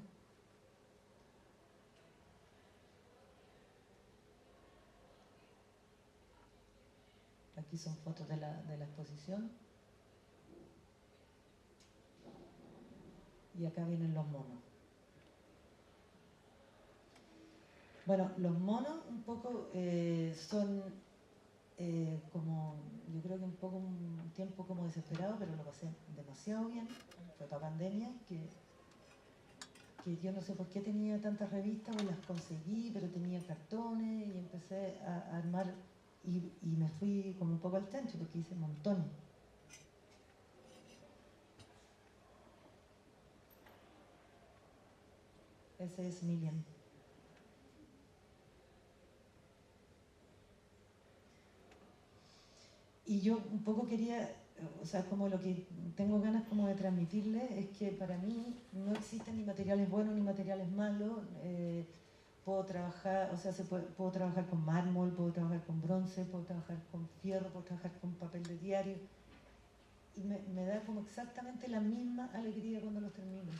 Aquí son fotos de la exposición. Y acá vienen los monos. Bueno, los monos un poco son como, yo creo que un tiempo como desesperado, pero lo pasé demasiado bien. Fue para pandemia, que yo no sé por qué tenía tantas revistas, o las conseguí, pero tenía cartones y empecé a armar y me fui como un poco al chancho porque hice montones. Ese es Milian. y yo un poco quería, o sea, como lo que tengo ganas como de transmitirle es que para mí no existen ni materiales buenos ni materiales malos. Puedo trabajar, o sea, puedo trabajar con mármol, puedo trabajar con bronce, puedo trabajar con fierro, puedo trabajar con papel de diario. Y me da como exactamente la misma alegría cuando los termino.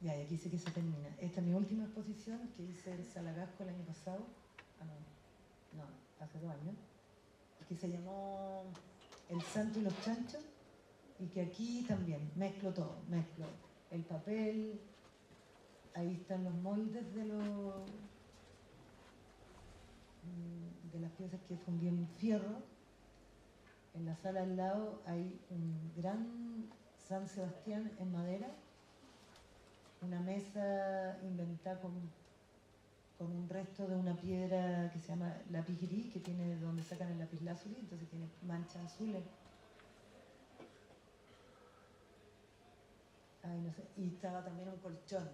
Ya, y aquí sí que se termina. Esta es mi última exposición que hice en Salagasco el año pasado. Ah, no, hace 2 años. Que se llamó El Santo y los Chanchos. Y que aquí también mezclo todo. Mezclo el papel, ahí están los moldes de las piezas que fundí en fierro. En la sala al lado hay un gran San Sebastián en madera, una mesa inventada con un resto de una piedra que se llama lápiz gris, que tiene donde sacan el lapislázuli, entonces tiene manchas azules. Ay, no sé. Y estaba también un colchón,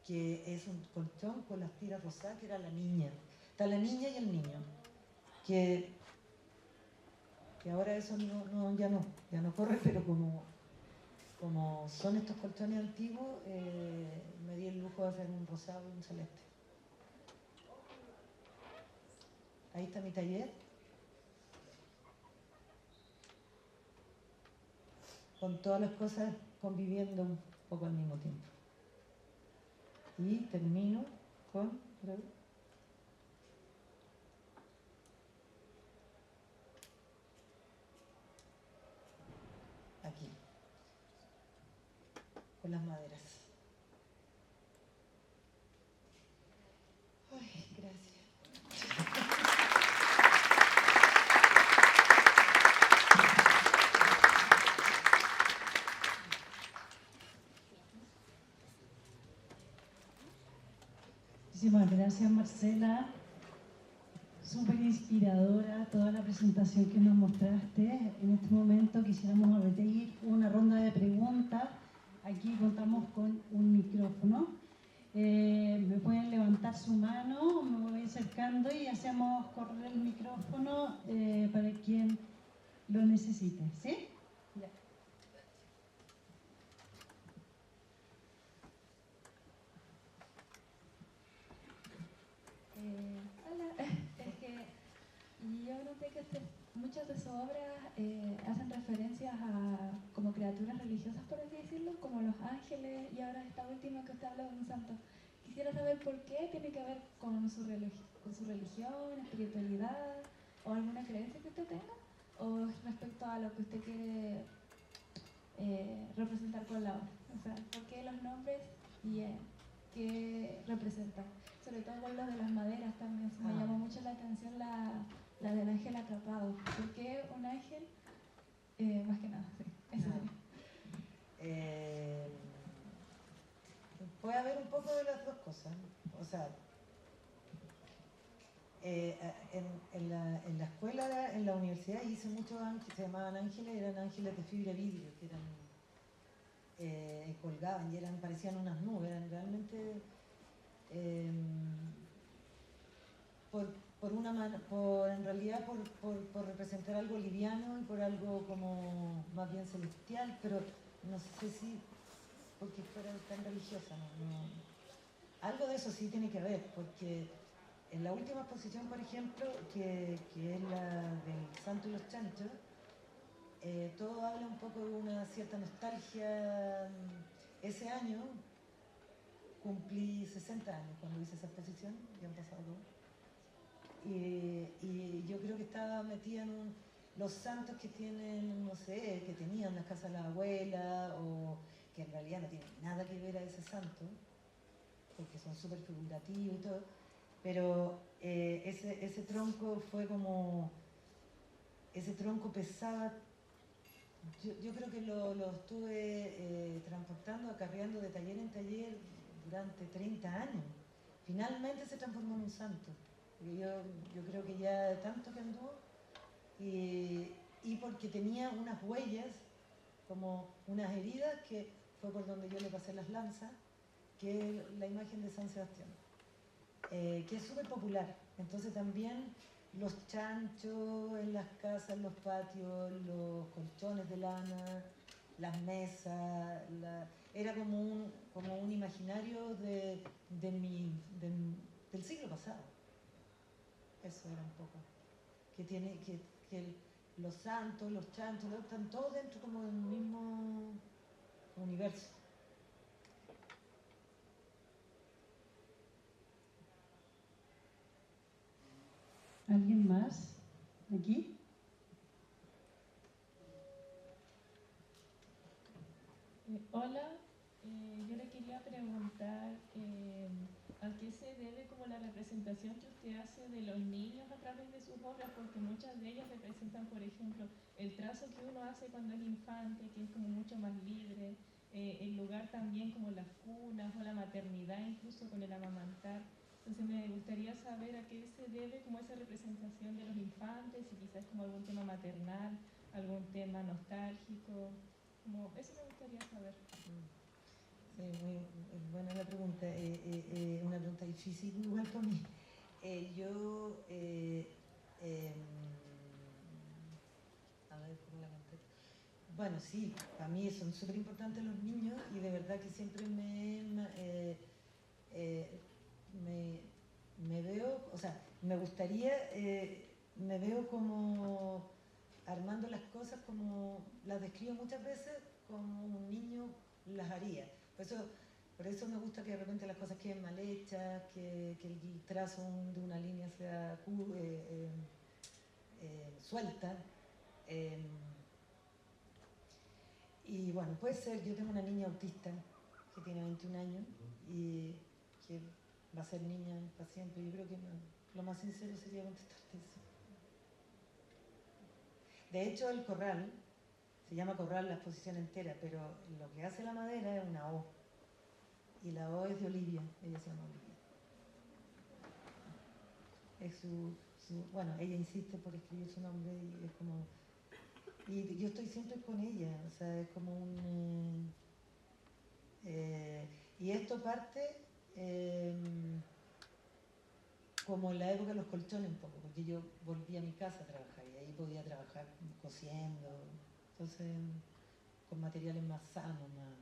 que es un colchón con las tiras rosadas, que era la niña. Está la niña y el niño, que ahora eso ya no corre, pero como son estos colchones antiguos, me di el lujo de hacer un rosado y un celeste. Ahí está mi taller, con todas las cosas conviviendo un poco al mismo tiempo. Y termino con... aquí, con las maderas. Ay, gracias. Muchísimas gracias, Marcela. Súper inspiradora toda la presentación que nos mostraste. En este momento quisiéramos abrir una ronda de preguntas. Aquí contamos con un micrófono. Me pueden levantar su mano, me voy acercando y hacemos correr el micrófono para quien lo necesite. ¿Sí? Ya. Hola, es que yo noté que muchas de sus obras hacen referencias a como criaturas religiosas, por así decirlo, como los ángeles, y ahora esta última que usted habla de un santo. Quisiera saber por qué tiene que ver con su religión, espiritualidad o alguna creencia que usted tenga, o respecto a lo que usted quiere representar con la obra. O sea, por qué los nombres y qué representan. Sobre todo con los de las maderas también. Me llamó mucho la atención la del ángel atrapado. ¿Por qué un ángel? Más que nada, sí. Eso puede haber un poco de las dos cosas. O sea, en la escuela, en la universidad, hice muchos ángeles, se llamaban ángeles, eran ángeles de fibra de vidrio, que eran colgaban y parecían unas nubes, eran realmente en realidad por representar algo liviano y por algo como más bien celestial, pero no sé si porque fuera tan religiosa, algo de eso sí tiene que haber, porque en la última exposición, por ejemplo, que es la del Santo y los Chanchos, todo habla un poco de una cierta nostalgia. Ese año cumplí 60 años cuando hice esa exposición, ya han pasado 2. Y yo creo que estaba metida en los santos que tienen, no sé, que tenían las casas de la abuela, o que en realidad no tienen nada que ver a ese santo, porque son súper figurativos y todo, pero ese tronco fue como, ese tronco pesaba, yo creo que lo estuve transportando, acarreando de taller en taller durante 30 años. Finalmente se transformó en un santo. Yo creo que ya de tanto que anduvo, y porque tenía unas huellas, como unas heridas, que fue por donde yo le pasé las lanzas, que es la imagen de San Sebastián. que es súper popular. Entonces también los chanchos en las casas, los patios, los colchones de lana, las mesas, era como un imaginario del siglo pasado. Eso era un poco. Que los santos, los chanchos, están todos dentro como del mismo universo. ¿Alguien más? ¿Aquí? Hola, yo le quería preguntar a qué se debe como la representación que usted hace de los niños a través de sus obras, porque muchas de ellas representan, por ejemplo, el trazo que uno hace cuando es infante, que es como mucho más libre, el lugar también como las cunas o la maternidad, incluso con el amamantar. Entonces me gustaría saber a qué se debe como esa representación de los infantes, si quizás como algún tema maternal, algún tema nostálgico. Como, eso me gustaría saber. Sí, muy buena la pregunta. Una pregunta difícil igual para mí. Yo, a ver cómo la contesto. Bueno, sí, para mí son súper importantes los niños y de verdad que siempre me veo, o sea, me gustaría, me veo como armando las cosas como las describo muchas veces como un niño las haría. Por eso me gusta que de repente las cosas queden mal hechas, que el trazo de una línea sea suelta. Y bueno, puede ser, yo tengo una niña autista que tiene 21 años y que va a ser niña para siempre. Yo creo que lo más sincero sería contestarte eso. De hecho, el corral, se llama corral la exposición entera, pero lo que hace la madera es una O. Y la O es de Olivia, ella se llama Olivia. Es bueno, ella insiste por escribir su nombre y es como... Y yo estoy siempre con ella, o sea, es como un... y esto parte como en la época de los colchones un poco, porque yo volví a mi casa a trabajar y ahí podía trabajar cosiendo, entonces con materiales más sanos, más...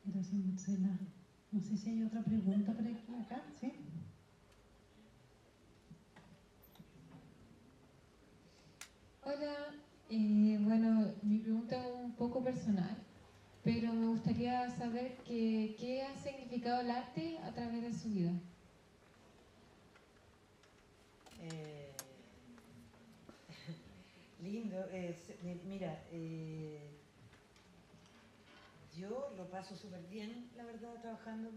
Gracias, Marcela. No sé si hay otra pregunta por aquí, acá, ¿sí? Hola, bueno, mi pregunta es un poco personal, pero me gustaría saber qué ha significado el arte a través de su vida. Lindo, mira, yo lo paso súper bien, la verdad, trabajando.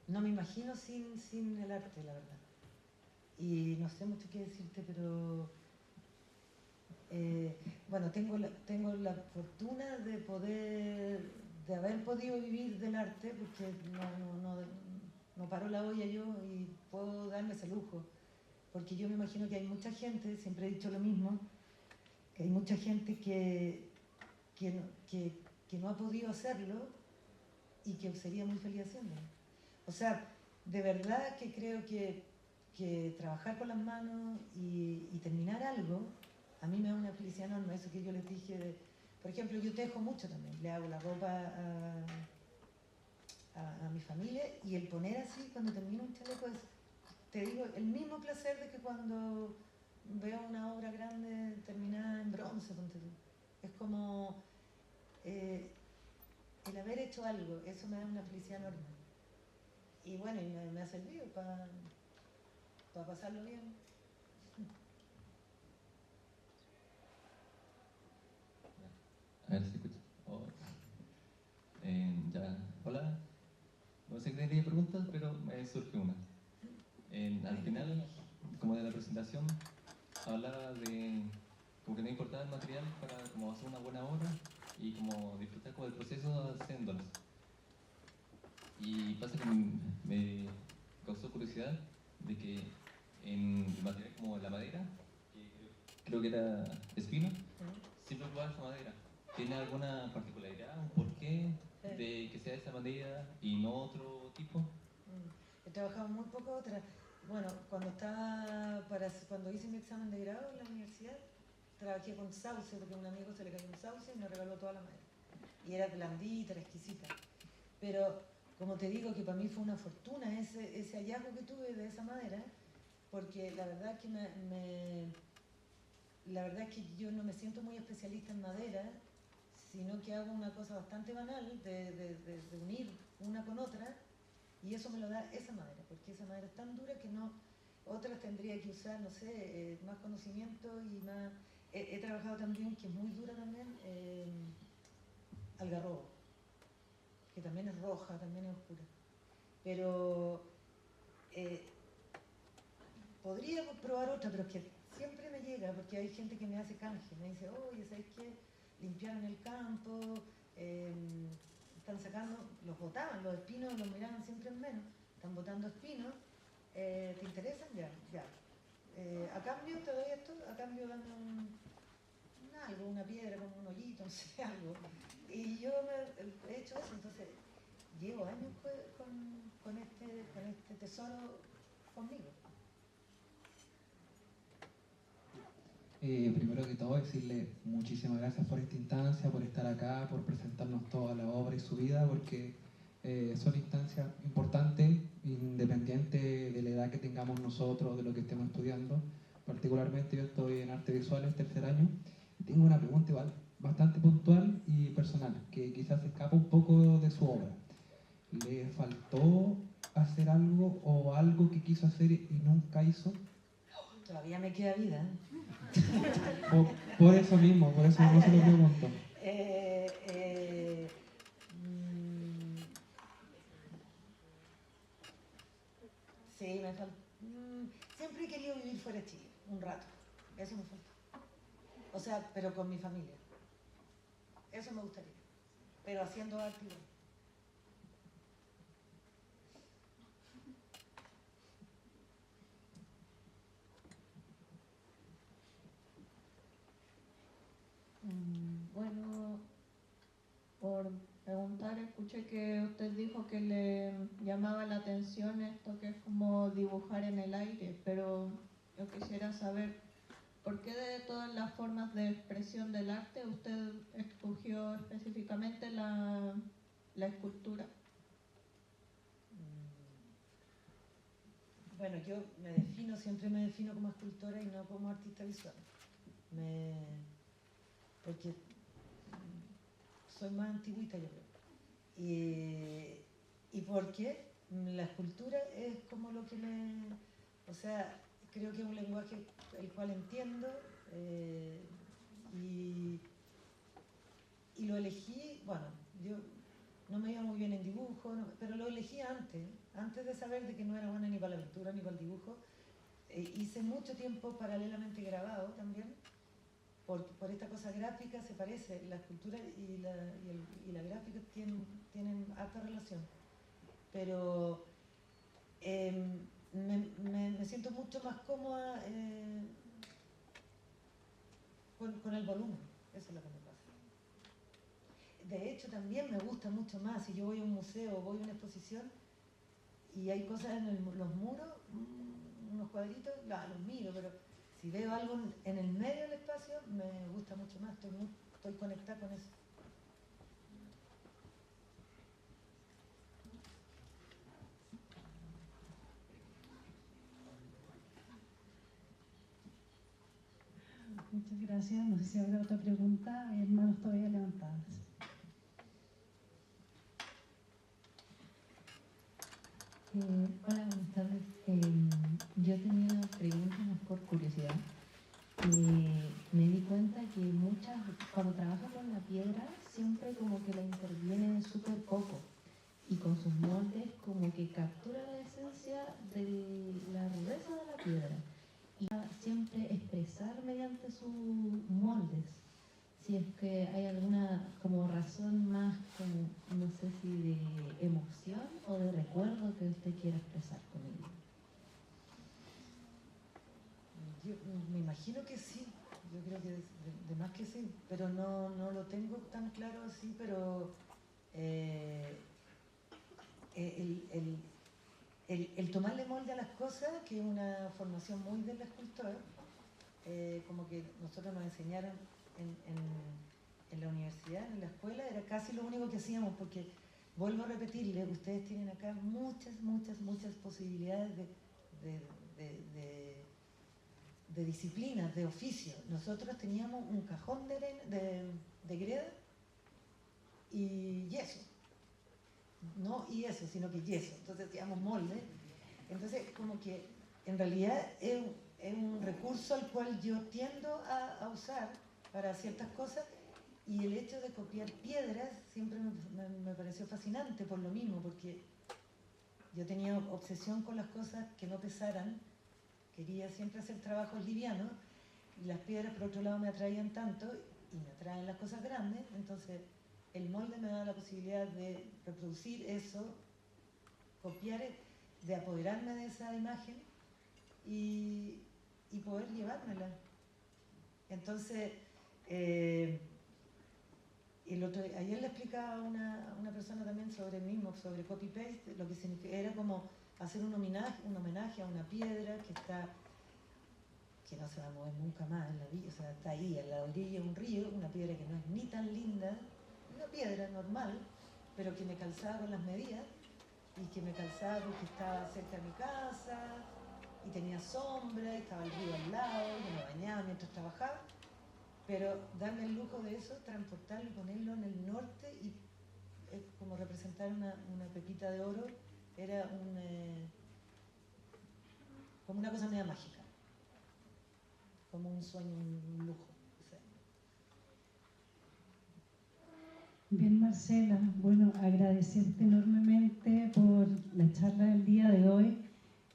No me imagino sin el arte, la verdad. Y no sé mucho qué decirte, pero bueno, tengo la fortuna de haber podido vivir del arte, porque no paro la olla yo y puedo darme ese lujo. Porque yo me imagino que hay mucha gente, siempre he dicho lo mismo, que hay mucha gente que no ha podido hacerlo y que sería muy feliz haciéndolo. O sea, de verdad que creo que trabajar con las manos y terminar algo, a mí me da una felicidad enorme. Eso que yo les dije, por ejemplo, yo tejo mucho también, le hago la ropa a mi familia y el poner así, cuando termino un chaleco, te digo, el mismo placer de que cuando veo una obra grande terminada en bronce, es como el haber hecho algo, eso me da una felicidad enorme. Y bueno, y me ha servido para pasarlo bien. A ver si escucha. Oh. Ya, hola. No sé qué tenía preguntas, pero me surge una. Al final, como de la presentación, hablaba de como que no importaba el material para como hacer una buena obra y como disfrutar como del proceso haciéndolas. Y pasa que me causó curiosidad de que en material como la madera, que creo que era espino, ¿Mm? siempre ocupaba esa madera. ¿Tiene alguna particularidad, un porqué de que sea de esa madera y no otro tipo? He trabajado muy poco otra. Bueno, cuando hice mi examen de grado en la universidad, trabajé con sauce, porque a un amigo se le cayó un sauce y me regaló toda la madera. Y era blandita, era exquisita. Pero, como te digo, que para mí fue una fortuna ese hallazgo que tuve de esa madera, porque la verdad es que la verdad es que yo no me siento muy especialista en madera, sino que hago una cosa bastante banal de unir una con otra, y eso me lo da esa madera, porque esa madera es tan dura que no, otras tendría que usar, no sé, más conocimiento y más... He trabajado también, que es muy dura también, algarrobo, que también es roja, también es oscura. Pero podría probar otra, pero es que siempre me llega, porque hay gente que me hace canje, me dice, oye, ¿sabes qué? Limpiaron el campo, están sacando, los botaban, los espinos los miraban siempre en menos, están botando espinos, ¿te interesan? Ya, ya. A cambio te doy esto, a cambio dame algo, una piedra con un hoyito, no sé, algo. Y yo he hecho eso, entonces llevo años con este tesoro conmigo. Primero que todo, decirle muchísimas gracias por esta instancia, por estar acá, por presentarnos toda la obra y su vida, porque son instancias importantes, independiente de la edad que tengamos nosotros, de lo que estemos estudiando. Particularmente yo estoy en artes visuales, tercer año, y tengo una pregunta igual bastante puntual y personal, que quizás escapa un poco de su obra. ¿Le faltó hacer algo o algo que quiso hacer y nunca hizo? Todavía me queda vida. Por eso mismo, por eso no se lo pregunto. Sí, me falta. Siempre he querido vivir fuera de Chile, un rato. Eso me falta. O sea, pero con mi familia. Eso me gustaría. Pero haciendo arte igual. Bueno, por preguntar, escuché que usted dijo que le llamaba la atención esto que es como dibujar en el aire, pero yo quisiera saber por qué de todas las formas de expresión del arte usted escogió específicamente la escultura. Bueno, yo siempre me defino como escultora y no como artista visual. Porque soy más antigüita, yo creo. Y porque la escultura es como lo que o sea, creo que es un lenguaje el cual entiendo, y lo elegí, bueno, yo no me iba muy bien en dibujo, pero lo elegí antes de saber de que no era buena ni para la pintura ni para el dibujo. Hice mucho tiempo paralelamente grabado también, por esta cosa gráfica se parece, la escultura y la gráfica tienen harta relación, pero me siento mucho más cómoda con el volumen, eso es lo que me pasa. De hecho, también me gusta mucho más, si yo voy a un museo o voy a una exposición y hay cosas en los muros, unos cuadritos, los miro, pero si veo algo en el medio del espacio, me gusta mucho más, estoy conectada con eso. Muchas gracias. No sé si habrá otra pregunta. Hay manos todavía levantadas. Hola, buenas tardes. Yo tenía una pregunta más por curiosidad. Me di cuenta que cuando trabaja con la piedra, siempre como que la interviene súper poco. Y con sus moldes como que captura la esencia de la rudeza de la piedra. Y siempre expresar mediante sus moldes. Si es que hay alguna como razón más, como, no sé si de emoción o de recuerdo que usted quiera expresar con ello. Yo me imagino que sí. yo creo que de más que sí, pero no lo tengo tan claro así, pero el tomarle molde a las cosas, que es una formación muy del escultor, como que nosotros nos enseñaron en la universidad, en la escuela, era casi lo único que hacíamos, porque vuelvo a repetirle, ustedes tienen acá muchas posibilidades de disciplinas, de oficios. Nosotros teníamos un cajón de greda y yeso. No y eso, sino que yeso. Entonces hacíamos molde. Entonces, como que en realidad es un recurso al cual yo tiendo a usar para ciertas cosas, y el hecho de copiar piedras siempre me pareció fascinante por lo mismo, porque yo tenía obsesión con las cosas que no pesaran, quería siempre hacer trabajos livianos, y las piedras por otro lado me atraían tanto, y me atraen las cosas grandes, entonces el molde me da la posibilidad de reproducir eso, copiar, de apoderarme de esa imagen y poder llevármela. Entonces, ayer le explicaba a una persona también sobre el mismo, sobre copy-paste, lo que significa, era como hacer un homenaje a una piedra que no se va a mover nunca más en la vida, o sea, está ahí, en la orilla de un río, una piedra que no es ni tan linda, una piedra normal, pero que me calzaba con las medidas, y que me calzaba porque estaba cerca de mi casa, y tenía sombra, y estaba el río al lado, y me bañaba mientras trabajaba, pero darme el lujo de eso, transportarlo y ponerlo en el norte, y como representar una pepita de oro, era como una cosa media mágica, como un sueño, un lujo. O sea. Bien, Marcela, bueno, agradecerte enormemente por la charla del día de hoy.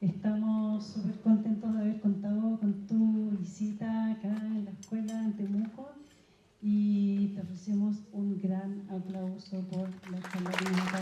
Estamos súper contentos de haber contado con tu visita acá en la escuela en Temuco, y te ofrecemos un gran aplauso por la charla que nos acabas